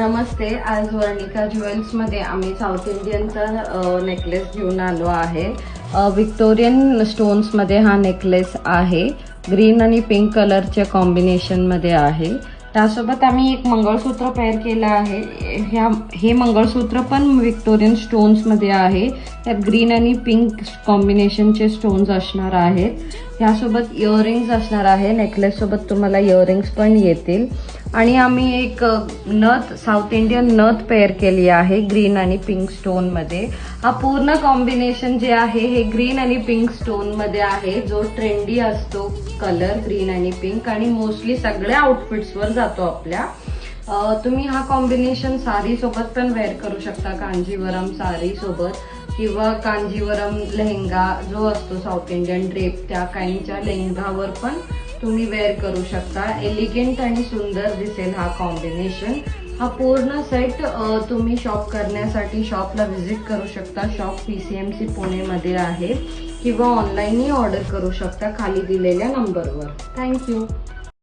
नमस्ते. आज वर्णिका ज्वेल्स मध्ये आम्ही साऊथ इंडियनचा नेकलेस घेऊन आलो आहे. विक्टोरियन स्टोन्स मध्ये हा नेकलेस आहे. ग्रीन आणि पिंक कलरच्या कॉम्बिनेशन मध्ये आहे. त्यासोबत आम्ही एक मंगळसूत्र पेअर केलं आहे. हे मंगळसूत्र पण विक्टोरियन स्टोन्स मध्ये आहे. त्यात ग्रीन आणि पिंक कॉम्बिनेशनचे स्टोन्स असणार आहेत. यासोबत इयरिंग्स असणार आहे. नेकलेस सोबत तुम्हाला इयरिंग्स पण येतील. आणि आम्ही एक नथ, साऊथ इंडियन नथ पेअर केली आहे ग्रीन आणि पिंक स्टोन मध्ये. हा पूर्ण कॉम्बिनेशन जे आहे हे ग्रीन आणि पिंक स्टोन मध्ये आहे, जो ट्रेंडी असतो कलर ग्रीन आणि पिंक, आणि मोस्टली सगळ्या आउटफिट्स वर जातो आपल्या. तुम्ही हा कॉम्बिनेशन साडी सोबत पण वेअर करू शकता, कांजीवरम साडी सोबत, किंवा कांजीवरम लेहंगा जो असतो साऊथ इंडियन ड्रेप, त्या काइंडच्या लेहंगावर पण तुम्ही वेअर करू शकता. एलिगंट आणि सुंदर दिसेल हा कॉम्बिनेशन. हा पूर्ण सेट तुम्ही शॉप करण्यासाठी शॉपला व्हिजिट करू शकता. शॉप PCMC पुणेमध्ये आहे, किंवा ऑनलाईनही ऑर्डर करू शकता खाली दिलेल्या नंबरवर. थँक्यू.